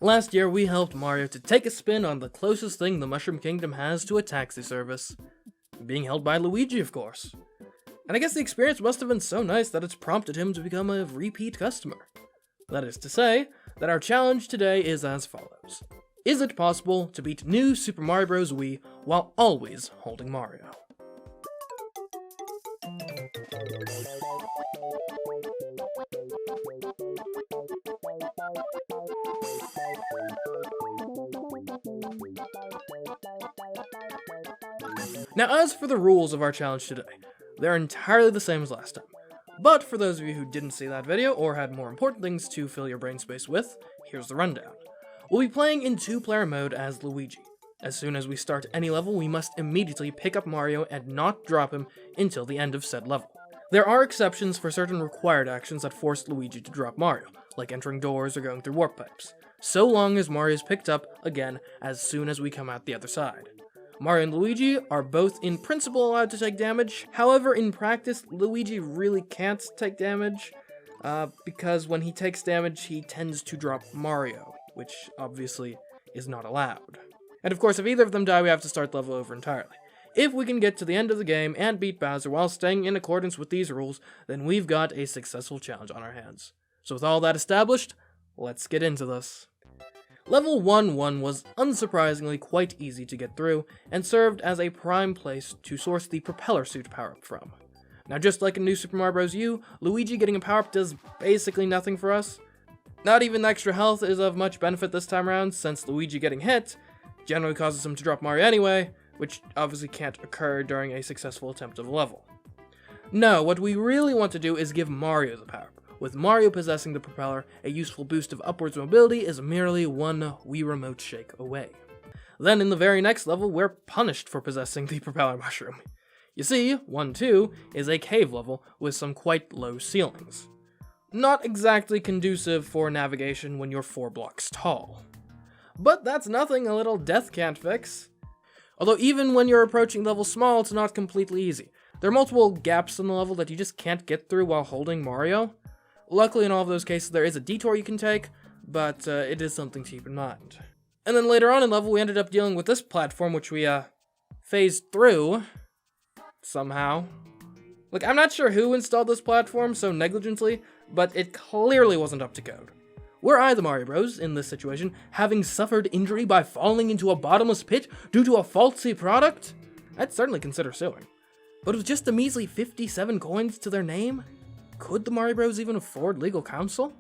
Last year, we helped Mario to take a spin on the closest thing the Mushroom Kingdom has to a taxi service. Being held by Luigi, of course. And I guess the experience must have been so nice that it's prompted him to become a repeat customer. That is to say, that our challenge today is as follows. Is it possible to beat new Super Mario Bros Wii while always holding Mario? Now, as for the rules of our challenge today, they're entirely the same as last time. But for those of you who didn't see that video or had more important things to fill your brain space with, here's the rundown. We'll be playing in two-player mode as Luigi. As soon as we start any level, we must immediately pick up Mario and not drop him until the end of said level. There are exceptions for certain required actions that force Luigi to drop Mario, like entering doors or going through warp pipes, so long as Mario is picked up again as soon as we come out the other side. Mario and Luigi are both in principle allowed to take damage, however in practice Luigi really can't take damage, because when he takes damage he tends to drop Mario, which obviously is not allowed. And of course if either of them die we have to start the level over entirely. If we can get to the end of the game and beat Bowser while staying in accordance with these rules, then we've got a successful challenge on our hands. So with all that established, let's get into this. Level 1-1 was unsurprisingly quite easy to get through, and served as a prime place to source the propeller suit power-up from. Now just like in New Super Mario Bros. U, Luigi getting a power-up does basically nothing for us. Not even extra health is of much benefit this time around, since Luigi getting hit generally causes him to drop Mario anyway, which obviously can't occur during a successful attempt of a level. No, what we really want to do is give Mario the power-up. With Mario possessing the propeller, a useful boost of upwards mobility is merely one Wii Remote shake away. Then in the very next level, we're punished for possessing the propeller mushroom. You see, 1-2 is a cave level with some quite low ceilings. Not exactly conducive for navigation when you're 4 blocks tall. But that's nothing a little death can't fix. Although even when you're approaching level small, it's not completely easy. There are multiple gaps in the level that you just can't get through while holding Mario. Luckily, in all of those cases, there is a detour you can take, but it is something to keep in mind. And then later on in level, we ended up dealing with this platform, which we, phased through, somehow. Like, I'm not sure who installed this platform so negligently, but it clearly wasn't up to code. Were I the Mario Bros. In this situation, having suffered injury by falling into a bottomless pit due to a faulty product, I'd certainly consider suing. But with just a measly 57 coins to their name, could the Mario Bros. Even afford legal counsel?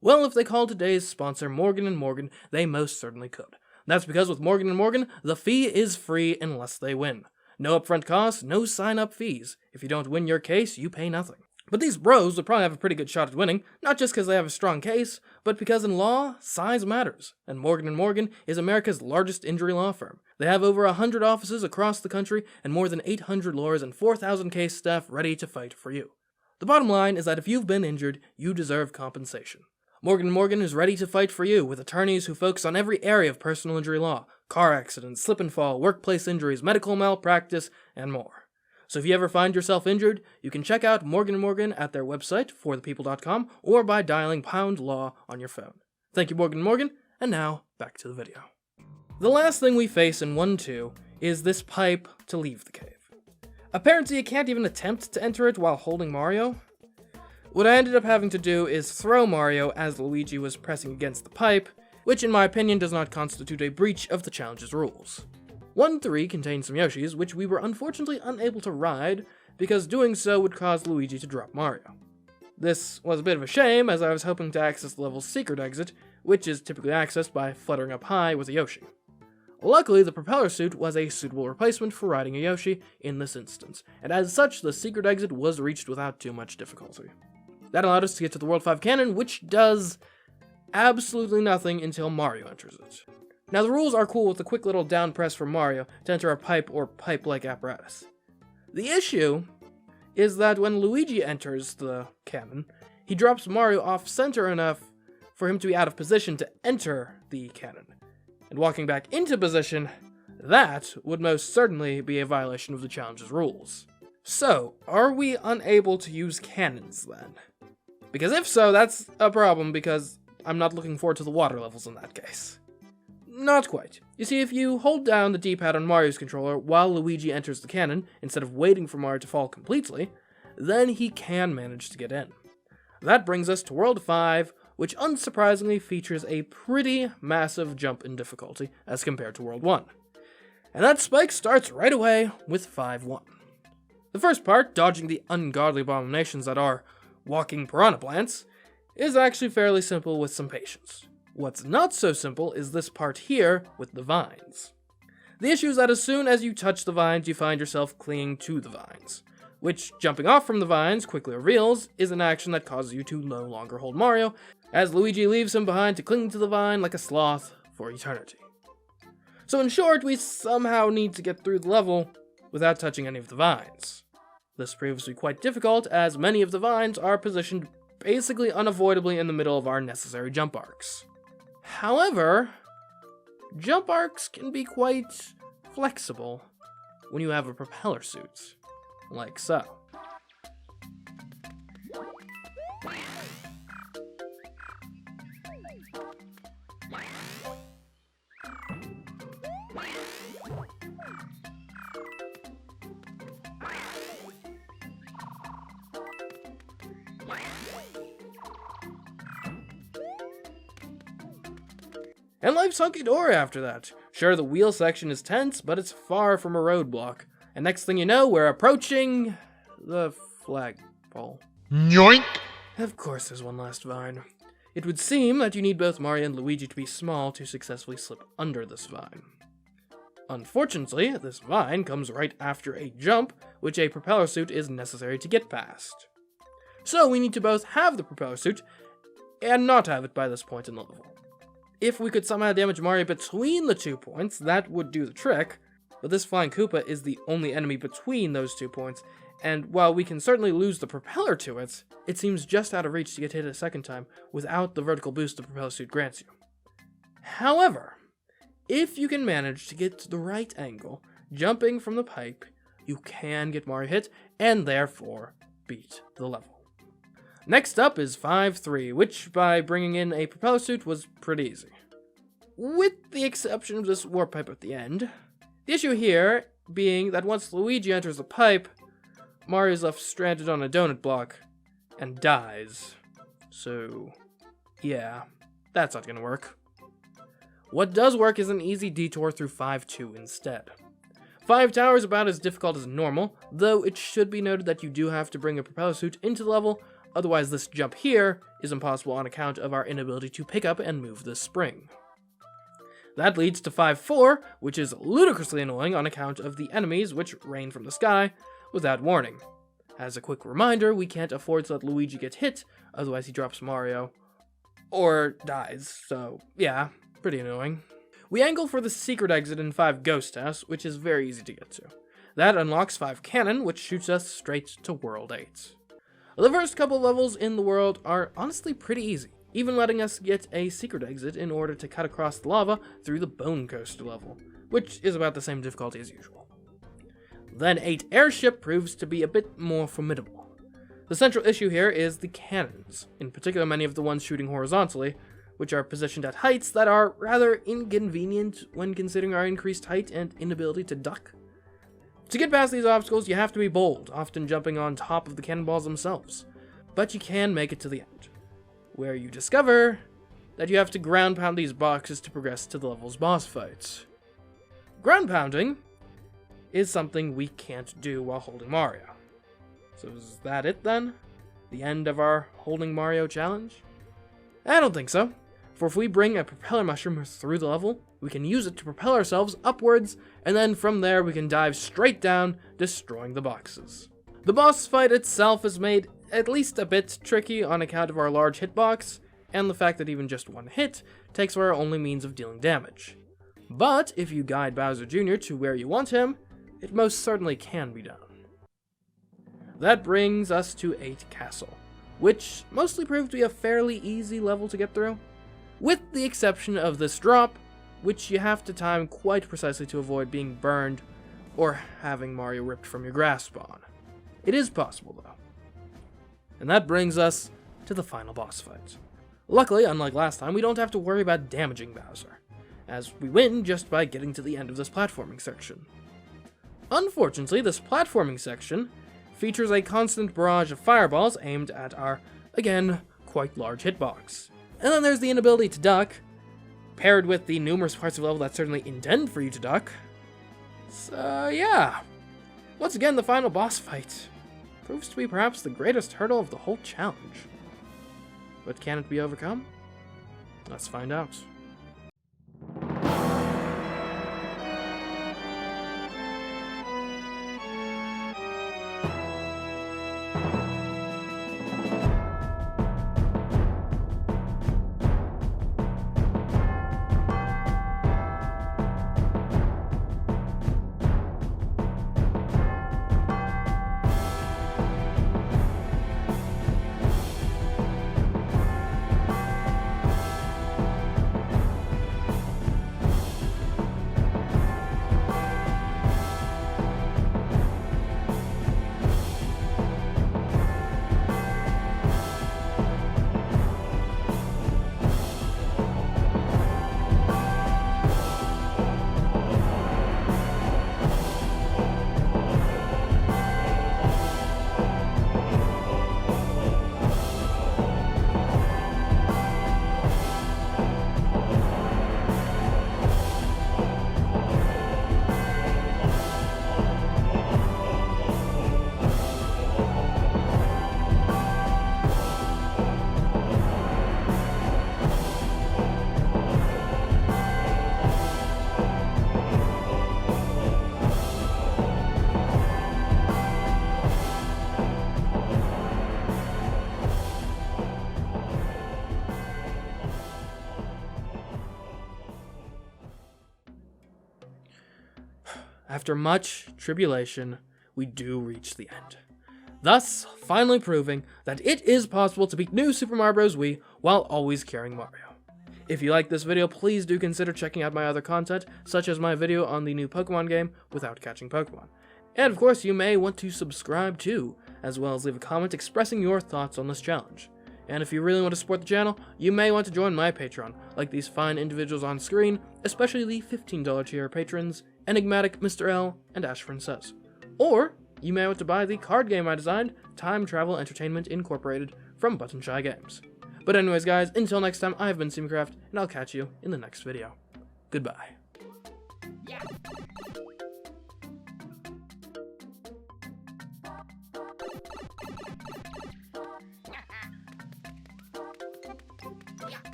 Well, if they called today's sponsor Morgan & Morgan, they most certainly could. That's because with Morgan & Morgan, the fee is free unless they win. No upfront costs, no sign-up fees. If you don't win your case, you pay nothing. But these bros would probably have a pretty good shot at winning, not just because they have a strong case, but because in law, size matters, and Morgan & Morgan is America's largest injury law firm. They have over 100 offices across the country and more than 800 lawyers and 4,000 case staff ready to fight for you. The bottom line is that if you've been injured, you deserve compensation. Morgan & Morgan is ready to fight for you with attorneys who focus on every area of personal injury law, car accidents, slip and fall, workplace injuries, medical malpractice, and more. So if you ever find yourself injured, you can check out Morgan & Morgan at their website, forthepeople.com, or by dialing #law on your phone. Thank you, Morgan & Morgan, and now, back to the video. The last thing we face in 1-2 is this pipe to leave the cave. Apparently, you can't even attempt to enter it while holding Mario. What I ended up having to do is throw Mario as Luigi was pressing against the pipe, which in my opinion does not constitute a breach of the challenge's rules. 1-3 contained some Yoshis, which we were unfortunately unable to ride, because doing so would cause Luigi to drop Mario. This was a bit of a shame, as I was hoping to access the level's secret exit, which is typically accessed by fluttering up high with a Yoshi. Luckily, the propeller suit was a suitable replacement for riding a Yoshi in this instance, and as such, the secret exit was reached without too much difficulty. That allowed us to get to the World 5 cannon, which does absolutely nothing until Mario enters it. Now, the rules are cool with the quick little down press for Mario to enter a pipe or pipe-like apparatus. The issue is that when Luigi enters the cannon, he drops Mario off-center enough for him to be out of position to enter the cannon. And walking back into position, that would most certainly be a violation of the challenge's rules. So, are we unable to use cannons then? Because if so, that's a problem, because I'm not looking forward to the water levels in that case. Not quite. You see, if you hold down the D-pad on Mario's controller while Luigi enters the cannon, instead of waiting for Mario to fall completely, then he can manage to get in. That brings us to World 5, which unsurprisingly features a pretty massive jump in difficulty as compared to World 1. And that spike starts right away with 5-1. The first part, dodging the ungodly abominations that are walking piranha plants, is actually fairly simple with some patience. What's not so simple is this part here with the vines. The issue is that as soon as you touch the vines, you find yourself clinging to the vines, which, jumping off from the vines quickly reveals, is an action that causes you to no longer hold Mario, as Luigi leaves him behind to cling to the vine like a sloth for eternity. So in short, we somehow need to get through the level without touching any of the vines. This proves to be quite difficult, as many of the vines are positioned basically unavoidably in the middle of our necessary jump arcs. However, jump arcs can be quite flexible when you have a propeller suit, like so. And life's hunky-dory after that. Sure, the wheel section is tense, but it's far from a roadblock. And next thing you know, we're approaching the flagpole. Yoink! Of course there's one last vine. It would seem that you need both Mario and Luigi to be small to successfully slip under this vine. Unfortunately, this vine comes right after a jump, which a propeller suit is necessary to get past. So we need to both have the propeller suit and not have it by this point in the level. If we could somehow damage Mario between the 2 points, that would do the trick, but this Flying Koopa is the only enemy between those 2 points, and while we can certainly lose the propeller to it, it seems just out of reach to get hit a second time without the vertical boost the propeller suit grants you. However, if you can manage to get to the right angle, jumping from the pipe, you can get Mario hit, and therefore beat the level. Next up is 5-3, which, by bringing in a propeller suit, was pretty easy. With the exception of this warp pipe at the end. The issue here being that once Luigi enters the pipe, Mario's left stranded on a donut block and dies. So, yeah, that's not gonna work. What does work is an easy detour through 5-2 instead. 5 Tower is about as difficult as normal, though it should be noted that you do have to bring a propeller suit into the level. Otherwise, this jump here is impossible on account of our inability to pick up and move this spring. That leads to 5-4, which is ludicrously annoying on account of the enemies which rain from the sky without warning. As a quick reminder, we can't afford to let Luigi get hit, otherwise he drops Mario or dies, so yeah, pretty annoying. We angle for the secret exit in 5 Ghost House, which is very easy to get to. That unlocks 5 Cannon, which shoots us straight to World 8. The first couple levels in the world are honestly pretty easy, even letting us get a secret exit in order to cut across the lava through the Bone Coaster level, which is about the same difficulty as usual. Then 8 Airship proves to be a bit more formidable. The central issue here is the cannons, in particular many of the ones shooting horizontally, which are positioned at heights that are rather inconvenient when considering our increased height and inability to duck. To get past these obstacles, you have to be bold, often jumping on top of the cannonballs themselves. But you can make it to the end, where you discover that you have to ground pound these boxes to progress to the level's boss fights. Ground pounding is something we can't do while holding Mario. So is that it then? The end of our holding Mario challenge? I don't think so, for if we bring a propeller mushroom through the level, we can use it to propel ourselves upwards, and then from there we can dive straight down, destroying the boxes. The boss fight itself is made at least a bit tricky on account of our large hitbox, and the fact that even just one hit takes away our only means of dealing damage. But if you guide Bowser Jr. to where you want him, it most certainly can be done. That brings us to 8 Castle, which mostly proved to be a fairly easy level to get through, with the exception of this drop, which you have to time quite precisely to avoid being burned or having Mario ripped from your grasp on. It is possible though. And that brings us to the final boss fight, Luckily, unlike last time, we don't have to worry about damaging Bowser, as we win just by getting to the end of this platforming section. Unfortunately, this platforming section features a constant barrage of fireballs aimed at our, again, quite large hitbox. And then there's the inability to duck, paired with the numerous parts of the level that certainly intend for you to duck. So yeah, once again the final boss fight proves to be perhaps the greatest hurdle of the whole challenge. But can it be overcome? Let's find out. After much tribulation, we do reach the end, thus finally proving that it is possible to beat New Super Mario Bros. Wii while always carrying Mario. If you like this video, please do consider checking out my other content, such as my video on the new Pokemon game without catching Pokemon. And of course, you may want to subscribe too, as well as leave a comment expressing your thoughts on this challenge. And if you really want to support the channel, you may want to join my Patreon, like these fine individuals on screen, especially the $15 tier patrons, Enigmatic, Mr. L, and Ashford Says. Or, you may want to buy the card game I designed, Time Travel Entertainment Incorporated, from Button Shy Games. But anyways guys, until next time, I have been CMeeCraft, and I'll catch you in the next video. Goodbye. Yeah.